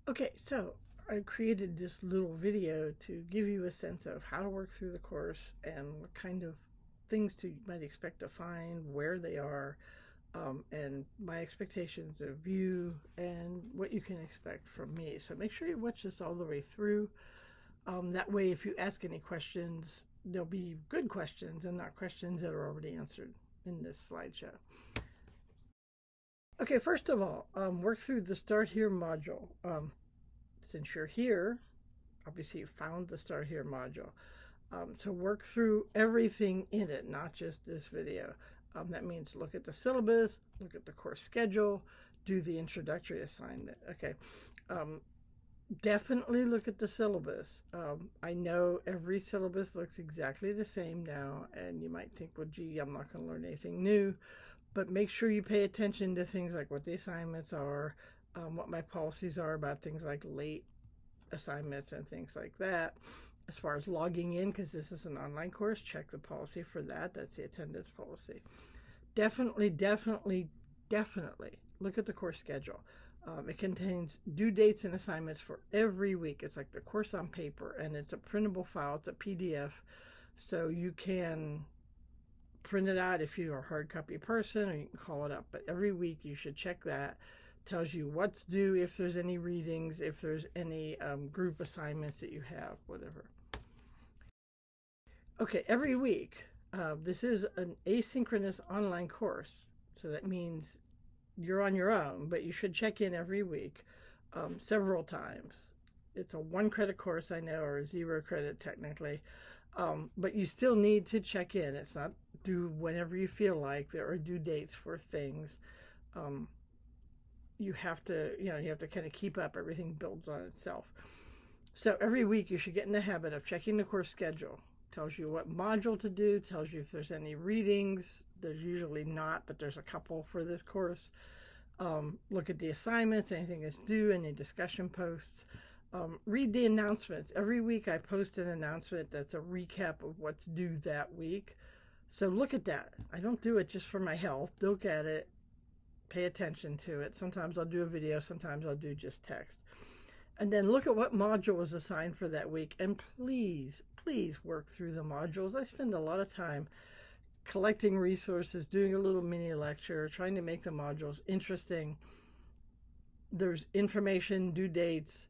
Okay, so I created this little video to give you a sense of how to work through the course and what kind of things you might expect to find, where they are, and my expectations of you and what you can expect from me. So make sure you watch this all the way through. That way, if you ask any questions, they'll be good questions and not questions that are already answered in this slideshow. Okay, first of all, work through the Start Here module. Since you're here, obviously you found the Start Here module. So work through everything in it, not just this video. That means look at the syllabus, look at the course schedule, do the introductory assignment. Okay. Definitely look at the syllabus. I know every syllabus looks exactly the same now, and you might think, well, gee, I'm not going to learn anything new. But make sure you pay attention to things like what the assignments are, what my policies are about things like late assignments and things like that. As far as logging in, because this is an online course, check the policy for that. That's the attendance policy. Definitely look at the course schedule. It contains due dates and assignments for every week. It's like the course on paper, and it's a printable file. It's a PDF, so you can print it out if you're a hard copy person, or you can call it up. But every week you should check that. Tells you what's due, if there's any readings, if there's any group assignments that you have, whatever. Okay, every week, this is an asynchronous online course, so that means you're on your own, but you should check in every week, several times. It's a 1 credit course, I know, or a 0 credit technically, but you still need to check in. It's not due whenever you feel like. There are due dates for things. You have to kind of keep up. Everything builds on itself. So every week you should get in the habit of checking the course schedule. Tells you what module to do, tells you if there's any readings. There's usually not, but there's a couple for this course. Look at the assignments, anything that's due, any discussion posts. Read the announcements. Every week I post an announcement that's a recap of what's due that week. So look at that. I don't do it just for my health. Look at it. Pay attention to it. Sometimes I'll do a video, sometimes I'll do just text. And then look at what module was assigned for that week. And please work through the modules. I spend a lot of time collecting resources, doing a little mini lecture, trying to make the modules interesting. There's information, due dates,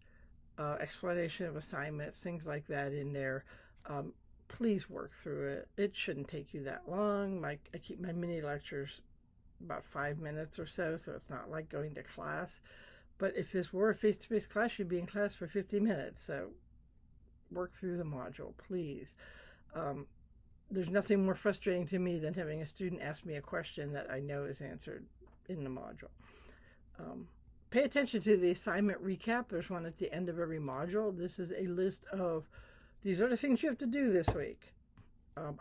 explanation of assignments, things like that in there. Please work through it. It shouldn't take you that long. I keep my mini lectures about 5 minutes or so it's not like going to class. But if this were a face-to-face class, you'd be in class for 50 minutes. So work through the module, please. There's nothing more frustrating to me than having a student ask me a question that I know is answered in the module. Pay attention to the assignment recap. There's one at the end of every module. This is a list of these are the things you have to do this week.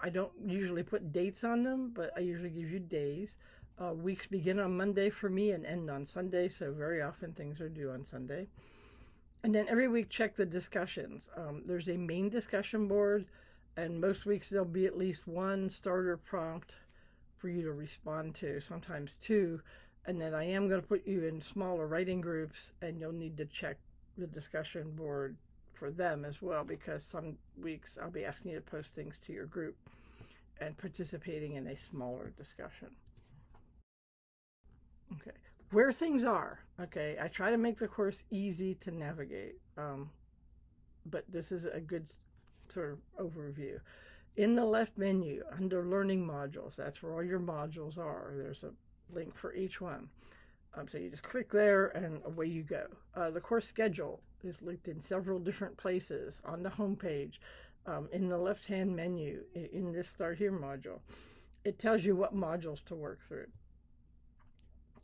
I don't usually put dates on them, but I usually give you days. Weeks begin on Monday for me and end on Sunday, so very often things are due on Sunday. And then every week check the discussions. There's a main discussion board, and most weeks there'll be at least one starter prompt for you to respond to, sometimes 2. And then I am going to put you in smaller writing groups, and you'll need to check the discussion board for them as well, because some weeks I'll be asking you to post things to your group and participating in a smaller discussion. Okay, where things are. Okay, I try to make the course easy to navigate, but this is a good sort of overview. In the left menu, under Learning Modules, that's where all your modules are. There's a link for each one. So you just click there and away you go. The course schedule is linked in several different places on the home page. In the left-hand menu, in this Start Here module, it tells you what modules to work through.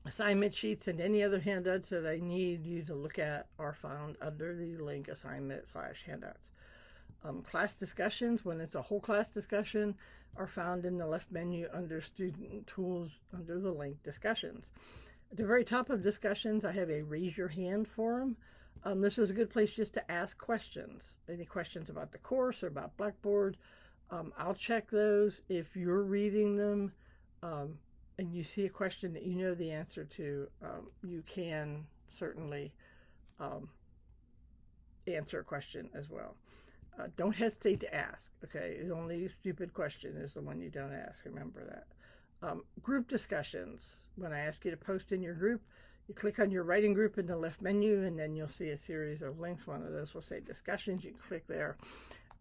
Assignment sheets and any other handouts that I need you to look at are found under the link assignment/handouts. Class discussions, when it's a whole class discussion, are found in the left menu under student tools under the link discussions. At the very top of discussions, I have a raise your hand forum. This is a good place just to ask questions. Any questions about the course or about Blackboard. I'll check those. If you're reading them, and you see a question that you know the answer to, you can certainly answer a question as well. Don't hesitate to ask, okay? The only stupid question is the one you don't ask. Remember that. Group discussions. When I ask you to post in your group, you click on your writing group in the left menu, and then you'll see a series of links. One of those will say discussions. You can click there,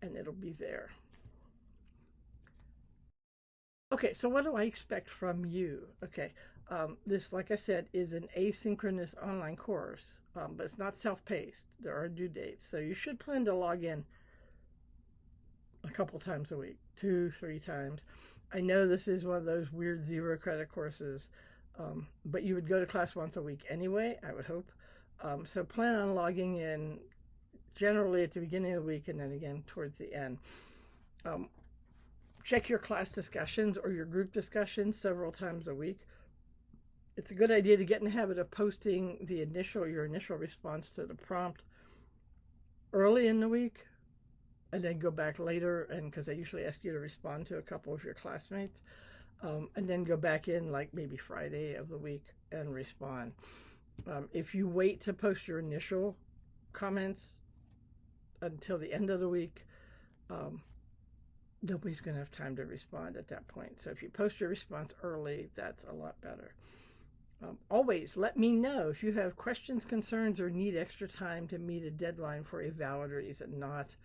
and it'll be there. Okay, so what do I expect from you? Okay, this, like I said, is an asynchronous online course, but it's not self-paced. There are due dates, so you should plan to log in a couple times a week, 2-3 times. I know this is one of those weird 0 credit courses, but you would go to class once a week anyway, I would hope. So plan on logging in generally at the beginning of the week and then again towards the end. Check your class discussions or your group discussions several times a week. It's a good idea to get in the habit of posting your initial response to the prompt early in the week, and then go back later, and because I usually ask you to respond to a couple of your classmates, and then go back in like maybe Friday of the week and respond. If you wait to post your initial comments until the end of the week, nobody's going to have time to respond at that point. So if you post your response early, that's a lot better. Always let me know if you have questions, concerns, or need extra time to meet a deadline for a valid reason, not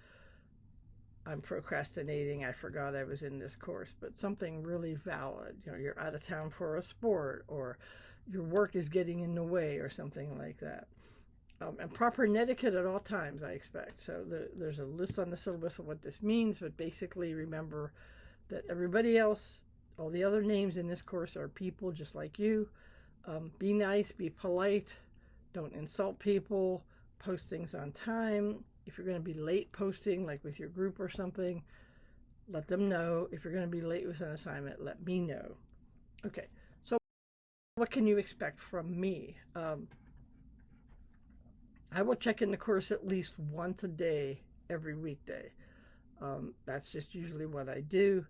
I'm procrastinating, I forgot I was in this course, but something really valid. You know, you're out of town for a sport, or your work is getting in the way, or something like that. And proper etiquette at all times, I expect. So there's a list on the syllabus of what this means, but basically remember that everybody else, all the other names in this course are people just like you. Be nice, be polite, don't insult people, post things on time. If you're going to be late posting, like with your group or something, let them know. If you're going to be late with an assignment, let me know. Okay, so what can you expect from me? I will check in the course at least once a day, every weekday. That's just usually what I do.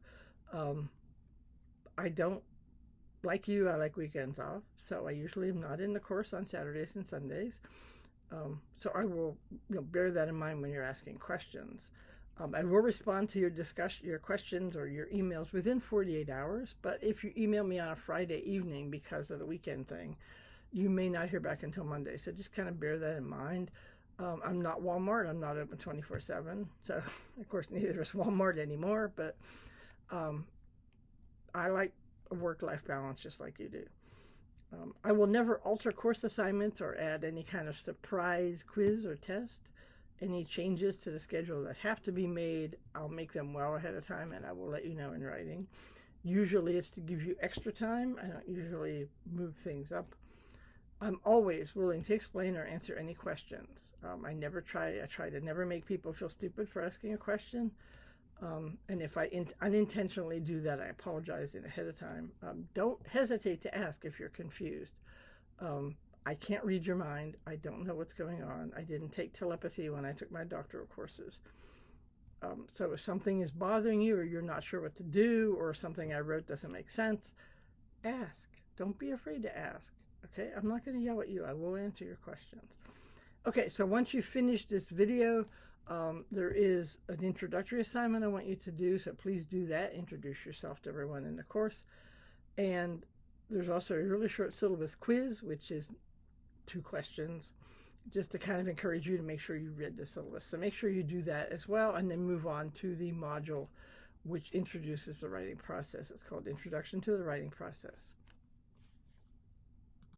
I don't, like you, I like weekends off, so I usually am not in the course on Saturdays and Sundays. So I will bear that in mind when you're asking questions. I will respond to your questions or your emails within 48 hours, but if you email me on a Friday evening because of the weekend thing, you may not hear back until Monday. So just kind of bear that in mind. I'm not Walmart. I'm not open 24/7. So of course neither is Walmart anymore, but I like a work-life balance just like you do. I will never alter course assignments or add any kind of surprise quiz or test. Any changes to the schedule that have to be made, I'll make them well ahead of time, and I will let you know in writing. Usually it's to give you extra time. I don't usually move things up. I'm always willing to explain or answer any questions. I try to never make people feel stupid for asking a question. And if I unintentionally do that, I apologize ahead of time. Don't hesitate to ask if you're confused. I can't read your mind. I don't know what's going on. I didn't take telepathy when I took my doctoral courses. So if something is bothering you, or you're not sure what to do, or something I wrote doesn't make sense, ask. Don't be afraid to ask. Okay, I'm not going to yell at you. I will answer your questions. Okay, so once you finish this video, there is an introductory assignment I want you to do, so please do that. Introduce yourself to everyone in the course. And there's also a really short syllabus quiz, which is 2 questions, just to kind of encourage you to make sure you read the syllabus. So make sure you do that as well, and then move on to the module which introduces the writing process. It's called Introduction to the Writing Process.